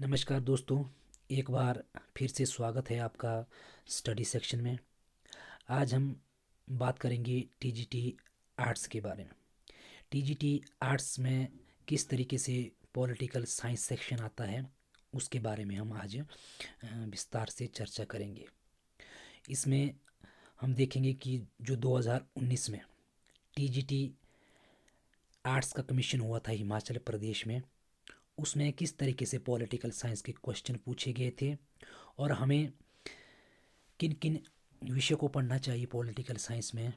नमस्कार दोस्तों, एक बार फिर से स्वागत है आपका स्टडी सेक्शन में। आज हम बात करेंगे टीजीटी आर्ट्स के बारे में। टीजीटी आर्ट्स में किस तरीके से पॉलिटिकल साइंस सेक्शन आता है उसके बारे में हम आज विस्तार से चर्चा करेंगे। इसमें हम देखेंगे कि जो 2019 में टीजीटी आर्ट्स का कमीशन हुआ था हिमाचल प्रदेश में, उसमें किस तरीके से पॉलिटिकल साइंस के क्वेश्चन पूछे गए थे और हमें किन किन विषयों को पढ़ना चाहिए पॉलिटिकल साइंस में,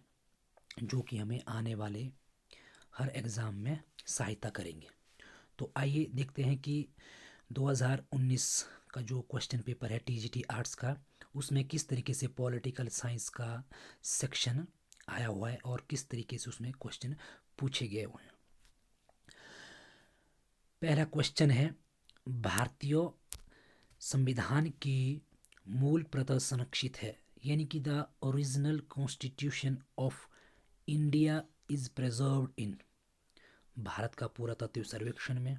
जो कि हमें आने वाले हर एग्ज़ाम में सहायता करेंगे। तो आइए देखते हैं कि 2019 का जो क्वेश्चन पेपर है टीजीटी आर्ट्स का, उसमें किस तरीके से पॉलिटिकल साइंस का सेक्शन आया हुआ है और किस तरीके से उसमें क्वेश्चन पूछे गए हुए हैं। पहला क्वेश्चन है, भारतीय संविधान की मूल प्रत संरक्षित है, यानी कि the original constitution of India is preserved इन भारत का पुरातत्व सर्वेक्षण में,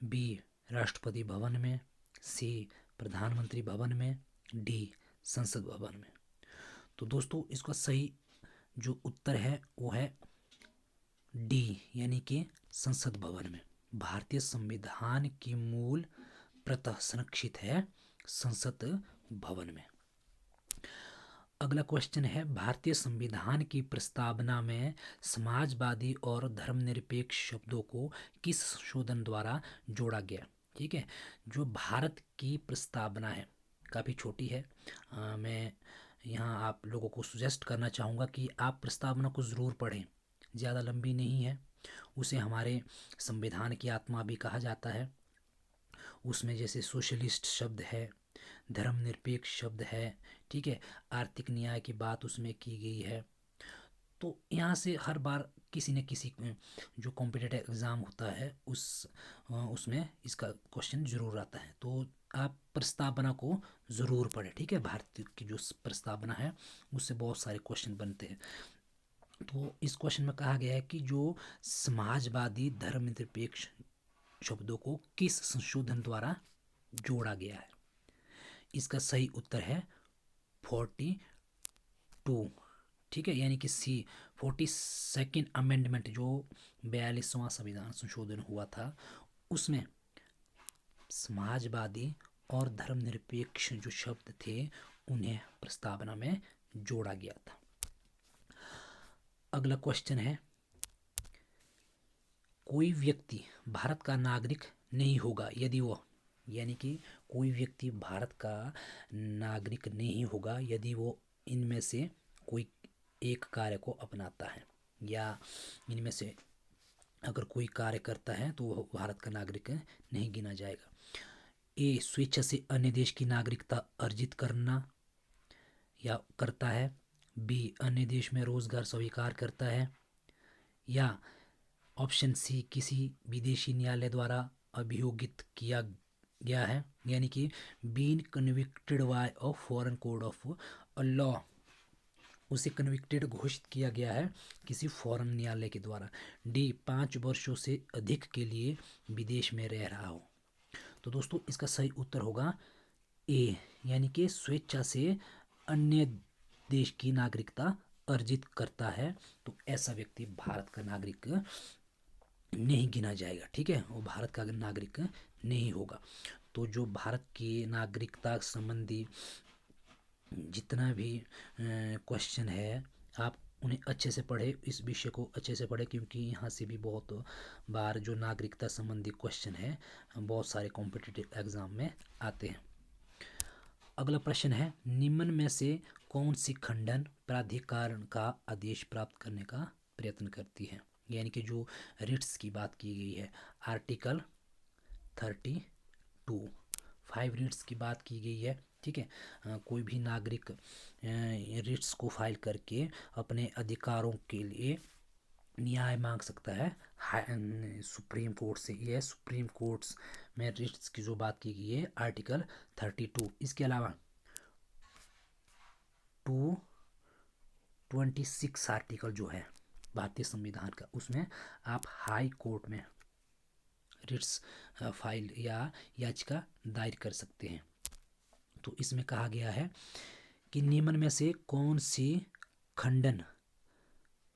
बी राष्ट्रपति भवन में, सी प्रधानमंत्री भवन में, डी संसद भवन में। तो दोस्तों इसका सही जो उत्तर है वो है डी, यानी कि संसद भवन में। भारतीय संविधान की मूल प्रत संरक्षित है संसद भवन में। अगला क्वेश्चन है, भारतीय संविधान की प्रस्तावना में समाजवादी और धर्मनिरपेक्ष शब्दों को किस संशोधन द्वारा जोड़ा गया। ठीक है, जो भारत की प्रस्तावना है काफ़ी छोटी है। मैं यहाँ आप लोगों को सुजेस्ट करना चाहूँगा कि आप प्रस्तावना को ज़रूर पढ़ें, ज़्यादा लंबी नहीं है। उसे हमारे संविधान की आत्मा भी कहा जाता है। उसमें जैसे सोशलिस्ट शब्द है, धर्मनिरपेक्ष शब्द है, ठीक है, आर्थिक न्याय की बात उसमें की गई है। तो यहाँ से हर बार किसी न किसी जो कॉम्पिटिटिव एग्ज़ाम होता है उसमें इसका क्वेश्चन ज़रूर आता है। तो आप प्रस्तावना को ज़रूर पढ़ें, ठीक है। भारत की जो प्रस्तावना है उससे बहुत सारे क्वेश्चन बनते हैं। तो इस क्वेश्चन में कहा गया है कि जो समाजवादी धर्मनिरपेक्ष शब्दों को किस संशोधन द्वारा जोड़ा गया है। इसका सही उत्तर है 42, ठीक है, यानी कि सी 42nd अमेंडमेंट, जो 42वां संविधान संशोधन हुआ था उसमें समाजवादी और धर्मनिरपेक्ष जो शब्द थे उन्हें प्रस्तावना में जोड़ा गया था। अगला क्वेश्चन है, कोई व्यक्ति भारत का नागरिक नहीं होगा यदि वो, यानी कि कोई व्यक्ति भारत का नागरिक नहीं होगा यदि वो इनमें से कोई एक कार्य को अपनाता है, या इनमें से अगर कोई कार्य करता है तो वह भारत का नागरिक नहीं गिना जाएगा। ए स्वेच्छा से अन्य देश की नागरिकता अर्जित करना या करता है, बी अन्य देश में रोजगार स्वीकार करता है, या ऑप्शन सी किसी विदेशी न्यायालय द्वारा अभियोगित किया गया है, यानी कि been convicted by a foreign code of law, उसे कन्विक्टेड घोषित किया गया है किसी फॉरेन न्यायालय के द्वारा, डी 5 वर्षों से अधिक के लिए विदेश में रह रहा हो। तो दोस्तों इसका सही उत्तर होगा ए, यानी कि स्वेच्छा से अन्य देश की नागरिकता अर्जित करता है तो ऐसा व्यक्ति भारत का नागरिक नहीं गिना जाएगा, ठीक है, वो भारत का नागरिक नहीं होगा। तो जो भारत की नागरिकता संबंधी जितना भी क्वेश्चन है आप उन्हें अच्छे से पढ़े, इस विषय को अच्छे से पढ़े, क्योंकि यहाँ से भी बहुत बार जो नागरिकता संबंधी क्वेश्चन है बहुत सारे कॉम्पिटिटिव एग्ज़ाम में आते हैं। अगला प्रश्न है, निम्न में से कौन सी खंडन प्राधिकरण का आदेश प्राप्त करने का प्रयत्न करती है, यानी कि जो रिट्स की बात की गई है, आर्टिकल 32 5 रिट्स की बात की गई है, ठीक है। कोई भी नागरिक रिट्स को फाइल करके अपने अधिकारों के लिए न्याय मांग सकता है सुप्रीम कोर्ट से। यह सुप्रीम कोर्ट्स में रिट्स की जो बात की गई है आर्टिकल 32। इसके अलावा 226 आर्टिकल जो है भारतीय संविधान का, उसमें आप हाई कोर्ट में रिट्स फाइल या याचिका दायर कर सकते हैं। तो इसमें कहा गया है कि निम्न में से कौन सी खंडन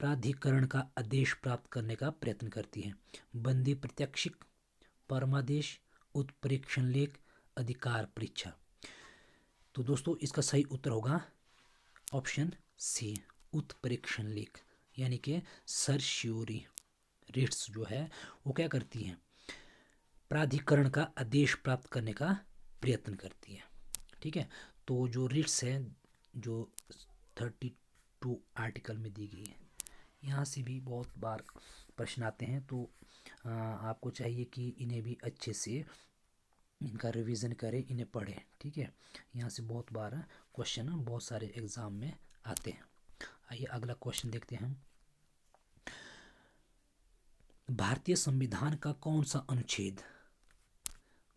प्राधिकरण का आदेश प्राप्त करने का प्रयत्न करती है? बंदी प्रत्यक्षिक, परमादेश, उत्प्रेक्षण लेख, अधिकार परीक्षा। तो दोस्तों इसका सही उत्तर होगा ऑप्शन सी, उत्प्रेक्षण लेख, यानी कि सर्श्योरी रिट्स जो है वो क्या करती हैं, प्राधिकरण का आदेश प्राप्त करने का प्रयत्न करती है। ठीक है, तो जो रिट्स है जो 32 आर्टिकल में दी गई है, यहाँ से भी बहुत बार प्रश्न आते हैं, तो आपको चाहिए कि इन्हें भी अच्छे से इनका रिवीजन करें, इन्हें पढ़ें। ठीक है, यहाँ से बहुत बार क्वेश्चन बहुत सारे एग्जाम में आते हैं। आइए अगला क्वेश्चन देखते हैं हम। भारतीय संविधान का कौन सा अनुच्छेद,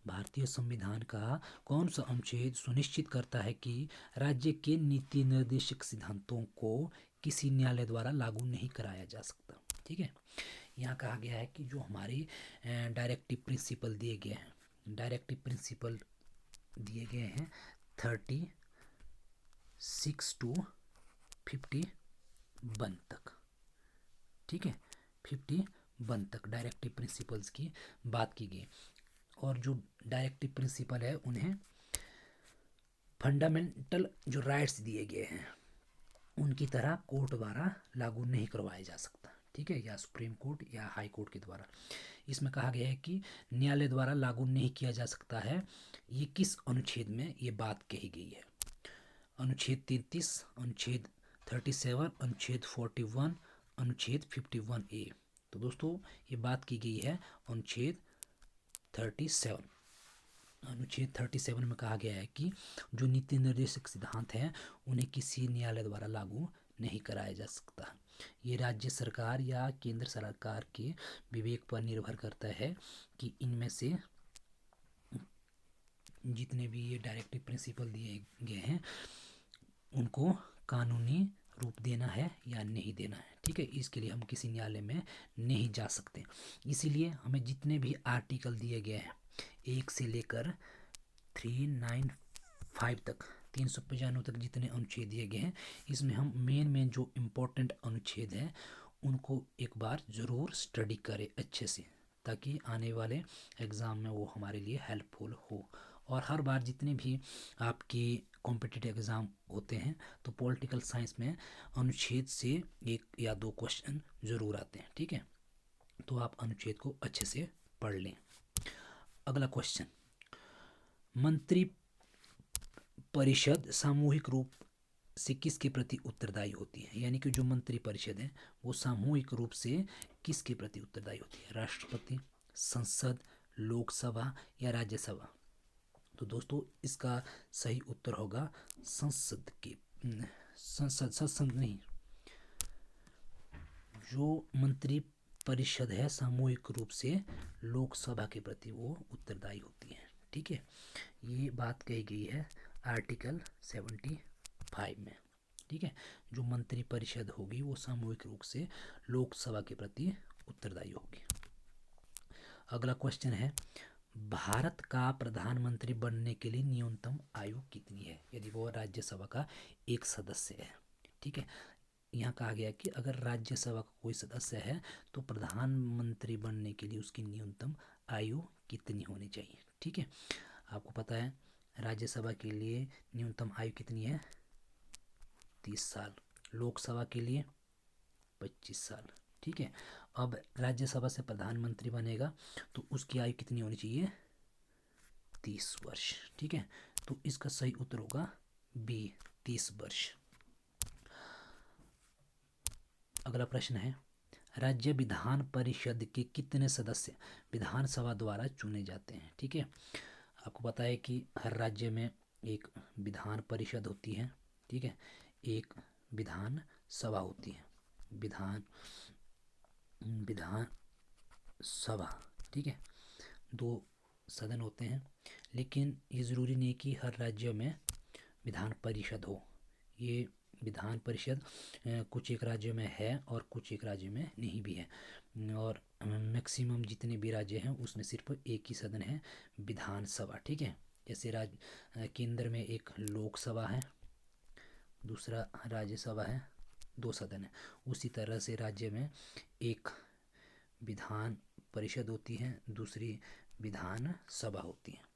भारतीय संविधान का कौन सा अनुच्छेद सुनिश्चित करता है कि राज्य के नीति निर्देशक सिद्धांतों को किसी न्यायालय द्वारा लागू नहीं कराया जा सकता? ठीक है, यहाँ कहा गया है कि जो हमारे डायरेक्टिव प्रिंसिपल दिए गए हैं, डायरेक्टिव प्रिंसिपल दिए गए हैं 36 टू 51 तक। ठीक है, 51 तक डायरेक्टिव प्रिंसिपल्स की बात की गई, और जो डायरेक्टिव प्रिंसिपल है उन्हें फंडामेंटल जो राइट्स दिए गए हैं उनकी तरह कोर्ट द्वारा लागू नहीं करवाया जा सकता। ठीक है, या सुप्रीम कोर्ट या हाई कोर्ट के द्वारा। इसमें कहा गया है कि न्यायालय द्वारा लागू नहीं किया जा सकता है। ये किस अनुच्छेद में ये बात कही गई है? अनुच्छेद 33, अनुच्छेद 37, अनुच्छेद 41, अनुच्छेद 51A। तो दोस्तों ये बात की गई है अनुच्छेद 37। अनुच्छेद 37 में कहा गया है कि जो नीति निर्देशक सिद्धांत हैं उन्हें किसी न्यायालय द्वारा लागू नहीं कराया जा सकता। ये राज्य सरकार या केंद्र सरकार के विवेक पर निर्भर करता है कि इनमें से जितने भी ये डायरेक्टिव प्रिंसिपल दिए गए हैं उनको कानूनी रूप देना है या नहीं देना है। ठीक है, इसके लिए हम किसी न्यायालय में नहीं जा सकते। इसीलिए हमें जितने भी आर्टिकल दिए गए हैं 1 से लेकर 395 तक, 395 तक जितने अनुच्छेद दिए गए हैं, इसमें हम मेन जो इम्पोर्टेंट अनुच्छेद हैं उनको एक बार ज़रूर स्टडी करें अच्छे से, ताकि आने वाले एग्ज़ाम में वो हमारे लिए हेल्पफुल हो। और हर बार जितने भी आपके कॉम्पिटिटिव एग्ज़ाम होते हैं तो पॉलिटिकल साइंस में अनुच्छेद से 1 या 2 क्वेश्चन ज़रूर आते हैं। ठीक है, तो आप अनुच्छेद को अच्छे से पढ़ लें। अगला क्वेश्चन, मंत्री परिषद सामूहिक रूप से किसके प्रति उत्तरदायी होती है? यानी कि जो मंत्री परिषद है वो सामूहिक रूप से किसके प्रति उत्तरदायी होती है? राष्ट्रपति, संसद, लोकसभा या राज्यसभा? तो दोस्तों इसका सही उत्तर होगा संसद के, संसद नहीं, जो मंत्री परिषद है सामूहिक रूप से लोकसभा के प्रति वो उत्तरदायी होती है। ठीक है, ये बात कही गई है आर्टिकल 75 में। ठीक है, जो मंत्री परिषद होगी वो सामूहिक रूप से लोकसभा के प्रति उत्तरदायी होगी। अगला क्वेश्चन है, भारत का प्रधानमंत्री बनने के लिए न्यूनतम आयु कितनी है यदि वो राज्यसभा का एक सदस्य है? ठीक है, यहाँ कहा गया कि अगर राज्यसभा का कोई सदस्य है तो प्रधानमंत्री बनने के लिए उसकी न्यूनतम आयु कितनी होनी चाहिए? ठीक है, आपको पता है राज्यसभा के लिए न्यूनतम आयु कितनी है? 30 साल, लोकसभा के लिए 25 साल। ठीक है, अब राज्यसभा से प्रधानमंत्री बनेगा तो उसकी आयु कितनी होनी चाहिए? 30 वर्ष। ठीक है, तो इसका सही उत्तर होगा बी, 30 वर्ष। अगला प्रश्न है, राज्य विधान परिषद के कितने सदस्य विधानसभा द्वारा चुने जाते हैं? ठीक है, आपको पता है कि हर राज्य में एक विधान परिषद होती है। ठीक है, एक विधान सभा होती है, विधान सभा। ठीक है, 2 सदन होते हैं, लेकिन ये ज़रूरी नहीं कि हर राज्य में विधान परिषद हो। ये विधान परिषद कुछ एक राज्यों में है और कुछ एक राज्यों में नहीं भी है, और मैक्सिमम जितने भी राज्य हैं उसमें सिर्फ एक ही सदन है, विधानसभा। ठीक है, जैसे केंद्र में एक लोकसभा है, दूसरा राज्यसभा है, 2 सदन है, उसी तरह से राज्य में एक विधान परिषद होती है, दूसरी विधान सभा होती है।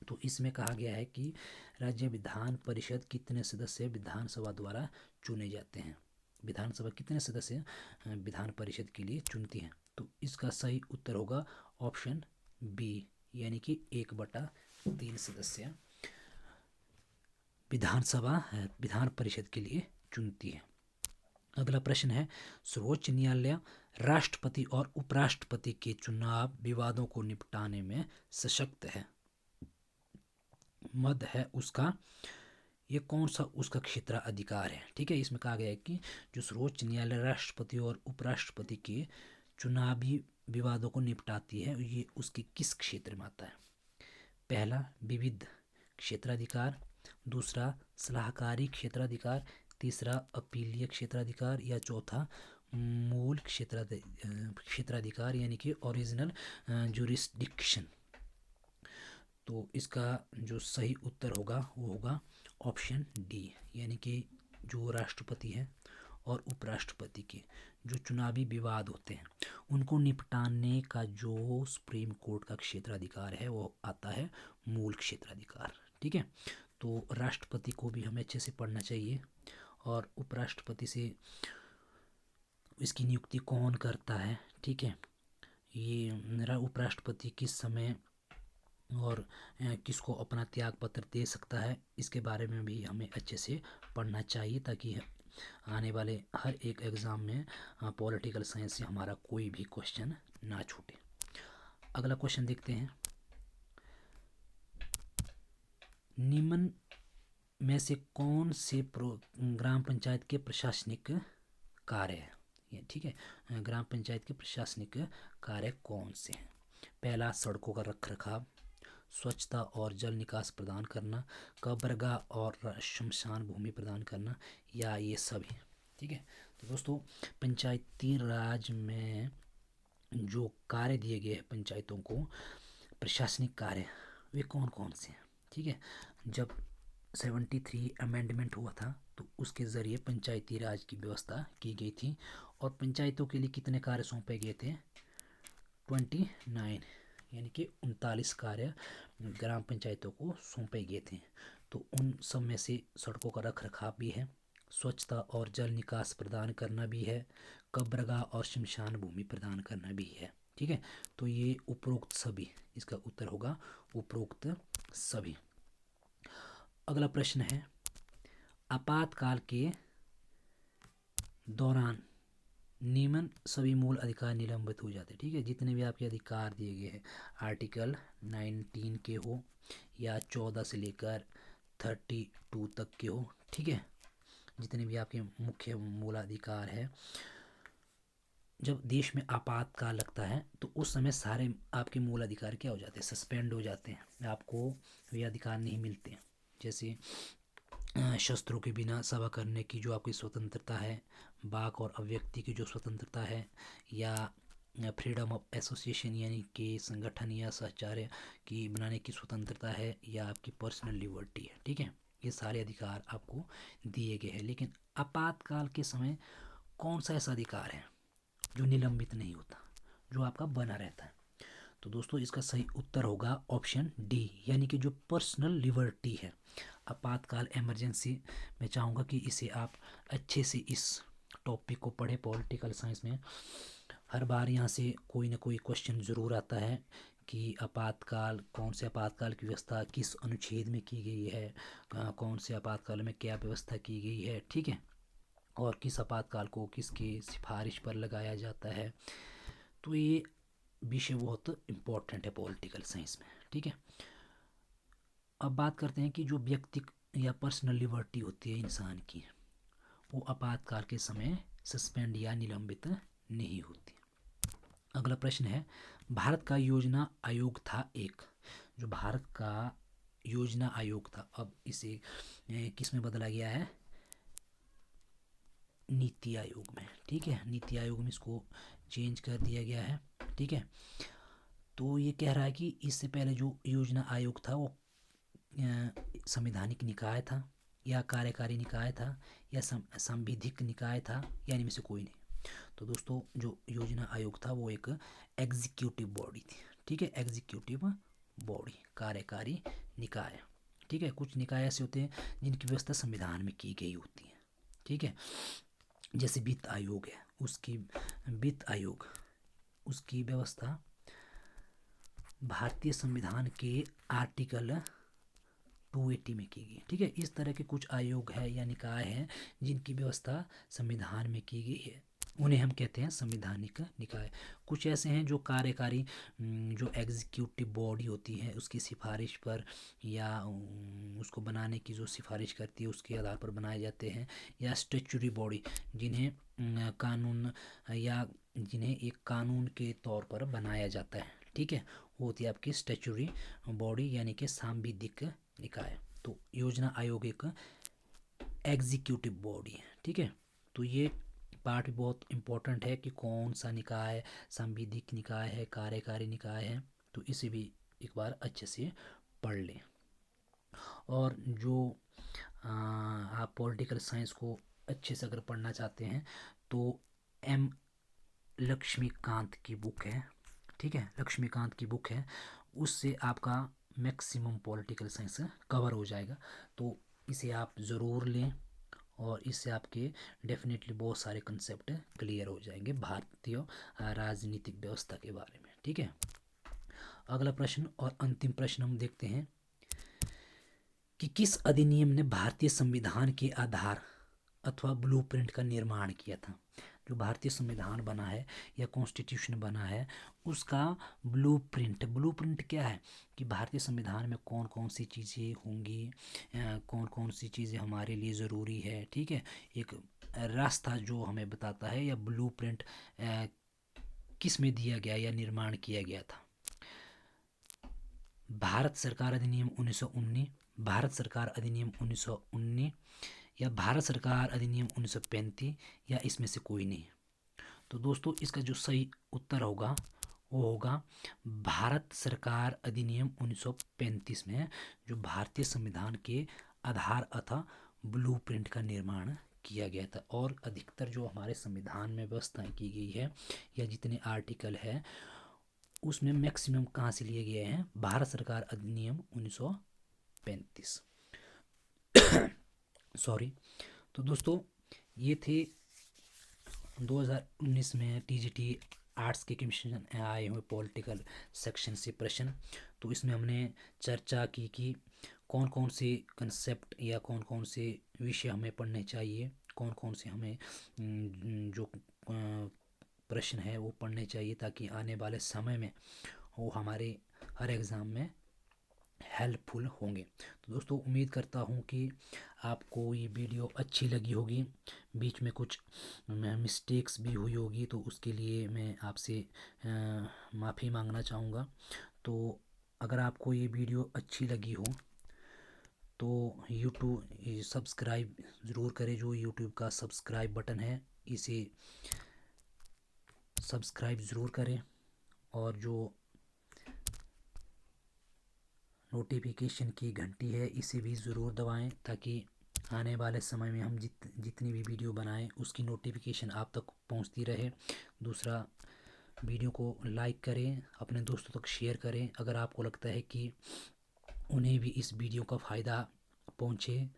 तो इसमें कहा गया है कि राज्य विधान परिषद कितने सदस्य विधानसभा द्वारा चुने जाते हैं, विधानसभा कितने सदस्य विधान परिषद के लिए चुनती है। तो इसका सही उत्तर होगा ऑप्शन बी, यानी कि 1/3 सदस्य विधानसभा विधान परिषद के लिए चुनती है। अगला प्रश्न है, सर्वोच्च न्यायालय राष्ट्रपति और उपराष्ट्रपति के चुनाव विवादों को निपटाने में सशक्त है। मद है उसका, ये कौन सा उसका क्षेत्राधिकार है। ठीक है, इसमें कहा गया है कि जो सर्वोच्च न्यायालय राष्ट्रपति और उपराष्ट्रपति के चुनावी विवादों को निपटाती है, ये उसके किस क्षेत्र में आता है। पहला विविध क्षेत्राधिकार, दूसरा सलाहकारी क्षेत्राधिकार, तीसरा अपीलीय क्षेत्राधिकार, या चौथा मूल क्षेत्राधिकार यानी कि ओरिजिनल ज्यूरिसडिक्शन। तो इसका जो सही उत्तर होगा वो होगा ऑप्शन डी, यानी कि जो राष्ट्रपति हैं और उपराष्ट्रपति के जो चुनावी विवाद होते हैं उनको निपटाने का जो सुप्रीम कोर्ट का क्षेत्राधिकार है वो आता है मूल क्षेत्राधिकार। ठीक है, तो राष्ट्रपति को भी हमें अच्छे से पढ़ना चाहिए, और उपराष्ट्रपति से इसकी नियुक्ति कौन करता है। ठीक है, ये मेरा उपराष्ट्रपति किस समय और किसको अपना त्याग पत्र दे सकता है, इसके बारे में भी हमें अच्छे से पढ़ना चाहिए, ताकि आने वाले हर एक एग्ज़ाम में पॉलिटिकल साइंस से हमारा कोई भी क्वेश्चन ना छूटे। अगला क्वेश्चन देखते हैं, निम्न में से कौन से ग्राम पंचायत के प्रशासनिक कार्य है। ये ठीक है, ग्राम पंचायत के प्रशासनिक कार्य कौन से हैं। पहला सड़कों का रखरखाव, स्वच्छता और जल निकास प्रदान करना, कब्रगाह और शमशान भूमि प्रदान करना, या ये सभी। ठीक है, तो दोस्तों पंचायती राज में जो कार्य दिए गए हैं पंचायतों को, प्रशासनिक कार्य, वे कौन कौन से हैं। ठीक है, जब 73 अमेंडमेंट हुआ था तो उसके ज़रिए पंचायती राज की व्यवस्था की गई थी, और पंचायतों के लिए कितने कार्य सौंपे गए थे, 29, यानी कि 39 कार्य ग्राम पंचायतों को सौंपे गए थे। तो उन सब में से सड़कों का रखरखाव भी है, स्वच्छता और जल निकास प्रदान करना भी है, कब्रगाह और शमशान भूमि प्रदान करना भी है। ठीक है, तो ये उपरोक्त सभी, इसका उत्तर होगा उपरोक्त सभी। अगला प्रश्न है, आपातकाल के दौरान निम्न सभी मूल अधिकार निलंबित हो जाते हैं। ठीक है, जितने भी आपके अधिकार दिए गए हैं, आर्टिकल 19 के हो या 14 से लेकर 32 तक के हो, ठीक है, जितने भी आपके मुख्य मूलाधिकार है, जब देश में आपातकाल लगता है तो उस समय सारे आपके मूल अधिकार क्या हो जाते हैं, सस्पेंड हो जाते हैं, आपको वे अधिकार नहीं मिलते। जैसे शस्त्रों के बिना सभा करने की जो आपकी स्वतंत्रता है, वाक और अभिव्यक्ति की जो स्वतंत्रता है, या फ्रीडम ऑफ एसोसिएशन यानी कि संगठन या सहचार्य की बनाने की स्वतंत्रता है, या आपकी पर्सनल लिबर्टी है। ठीक है, ये सारे अधिकार आपको दिए गए हैं। लेकिन आपातकाल के समय कौन सा ऐसा अधिकार है जो निलंबित नहीं होता, जो आपका बना रहता है। तो दोस्तों इसका सही उत्तर होगा ऑप्शन डी, यानी कि जो पर्सनल लिबर्टी है। आपातकाल इमरजेंसी, मैं चाहूँगा कि इसे आप अच्छे से इस टॉपिक को पढ़े। पॉलिटिकल साइंस में हर बार यहाँ से कोई ना कोई क्वेश्चन ज़रूर आता है कि आपातकाल, कौन से आपातकाल की व्यवस्था किस अनुच्छेद में की गई है, कौन से आपातकाल में क्या व्यवस्था की गई है। ठीक है, और किस आपातकाल को किसकी सिफारिश पर लगाया जाता है। तो ये विषय बहुत इम्पोर्टेंट है पॉलिटिकल साइंस में। ठीक है, अब बात करते हैं कि जो व्यक्ति या पर्सनल लिबर्टी होती है इंसान की, वो आपातकाल के समय सस्पेंड या निलंबित नहीं होती। अगला प्रश्न है, भारत का योजना आयोग था एक, जो भारत का योजना आयोग था अब इसे किस में बदला गया है, नीति आयोग में, ठीक है, नीति आयोग में इसको चेंज कर दिया गया है, ठीक है। तो ये कह रहा है कि इससे पहले जो योजना आयोग था वो संवैधानिक निकाय था या कार्यकारी निकाय था या सांविधिक निकाय था या इनमें से कोई नहीं। तो दोस्तों जो योजना आयोग था वो एक एग्जीक्यूटिव बॉडी थी, ठीक है, एग्जीक्यूटिव बॉडी, कार्यकारी निकाय, ठीक है। कुछ निकाय ऐसे होते हैं जिनकी व्यवस्था संविधान में की गई होती है, ठीक है। जैसे वित्त आयोग है, उसकी वित्त आयोग उसकी व्यवस्था भारतीय संविधान के आर्टिकल 280 में की गई, ठीक है। इस तरह के कुछ आयोग है या निकाय हैं जिनकी व्यवस्था संविधान में की गई है, उन्हें हम कहते हैं संवैधानिक निकाय। कुछ ऐसे हैं जो कार्यकारी जो एग्जीक्यूटिव बॉडी होती है उसकी सिफारिश पर या उसको बनाने की जो सिफारिश करती है उसके आधार पर बनाए जाते हैं, या स्टैट्यूटरी बॉडी जिन्हें कानून या जिन्हें एक कानून के तौर पर बनाया जाता है, ठीक है, वो होती है आपकी स्टैट्यूटरी बॉडी यानी कि सांविधिक निकाय। तो योजना आयोग एक एग्जीक्यूटिव बॉडी है, ठीक है। तो ये पार्ट भी बहुत इम्पोर्टेंट है कि कौन सा निकाय सांविधिक निकाय है, कार्यकारी निकाय है, तो इसे भी एक बार अच्छे से पढ़ लें। और जो आप पॉलिटिकल साइंस को अच्छे से अगर पढ़ना चाहते हैं तो एम लक्ष्मीकांत की बुक है, ठीक है, लक्ष्मीकांत की बुक है, उससे आपका मैक्सिमम पॉलिटिकल साइंस कवर हो जाएगा। तो इसे आप ज़रूर लें और इससे आपके डेफिनेटली बहुत सारे कंसेप्ट क्लियर हो जाएंगे भारतीय राजनीतिक व्यवस्था के बारे में, ठीक है। अगला प्रश्न और अंतिम प्रश्न हम देखते हैं कि किस अधिनियम ने भारतीय संविधान के आधार अथवा ब्लूप्रिंट का निर्माण किया था। जो भारतीय संविधान बना है या कॉन्स्टिट्यूशन बना है उसका ब्लूप्रिंट क्या है कि भारतीय संविधान में कौन कौन सी चीज़ें होंगी, कौन कौन सी चीज़ें हमारे लिए ज़रूरी है, ठीक है, एक रास्ता जो हमें बताता है, या ब्लूप्रिंट किस में दिया गया या निर्माण किया गया था। भारत सरकार अधिनियम 1919, भारत सरकार अधिनियम 1919 या भारत सरकार अधिनियम 1935 या इसमें से कोई नहीं। तो दोस्तों इसका जो सही उत्तर होगा वो होगा भारत सरकार अधिनियम 1935 में जो भारतीय संविधान के आधार अथवा ब्लूप्रिंट का निर्माण किया गया था। और अधिकतर जो हमारे संविधान में व्यवस्थाएं की गई है या जितने आर्टिकल है उसमें मैक्सिमम कहाँ से लिए गए हैं, भारत सरकार अधिनियम 1935। सॉरी। तो दोस्तों ये थे 2019 में टीजीटी आर्ट्स के कमीशन आए हुए पॉलिटिकल सेक्शन से प्रश्न। तो इसमें हमने चर्चा की कि कौन कौन से कंसेप्ट या कौन कौन से विषय हमें पढ़ने चाहिए, कौन कौन से हमें जो प्रश्न है वो पढ़ने चाहिए ताकि आने वाले समय में वो हमारे हर एग्ज़ाम में हेल्पफुल होंगे। तो दोस्तों उम्मीद करता हूँ कि आपको ये वीडियो अच्छी लगी होगी, बीच में कुछ मिस्टेक्स भी हुई होगी तो उसके लिए मैं आपसे माफ़ी मांगना चाहूँगा। तो अगर आपको ये वीडियो अच्छी लगी हो तो यूट्यूब सब्सक्राइब ज़रूर करें, जो यूट्यूब का सब्सक्राइब बटन है इसे सब्सक्राइब ज़रूर करें और जो नोटिफिकेशन की घंटी है इसे भी ज़रूर दबाएं ताकि आने वाले समय में हम जितनी भी वीडियो बनाएं उसकी नोटिफिकेशन आप तक पहुंचती रहे। दूसरा, वीडियो को लाइक करें, अपने दोस्तों तक शेयर करें अगर आपको लगता है कि उन्हें भी इस वीडियो का फ़ायदा पहुंचे,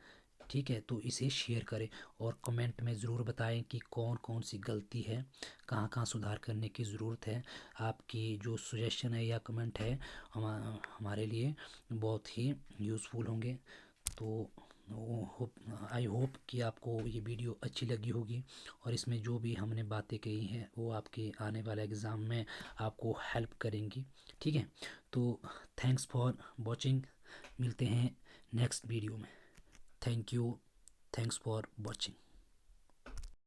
ठीक है, तो इसे शेयर करें और कमेंट में ज़रूर बताएं कि कौन कौन सी गलती है, कहाँ कहाँ सुधार करने की ज़रूरत है। आपकी जो सजेशन है या कमेंट है हमारे लिए बहुत ही यूज़फुल होंगे। तो आई होप कि आपको ये वीडियो अच्छी लगी होगी और इसमें जो भी हमने बातें कही हैं वो आपके आने वाले एग्ज़ाम में आपको हेल्प करेंगी, ठीक है। तो थैंक्स फॉर वॉचिंग, मिलते हैं नेक्स्ट वीडियो में। Thank you, thanks for watching.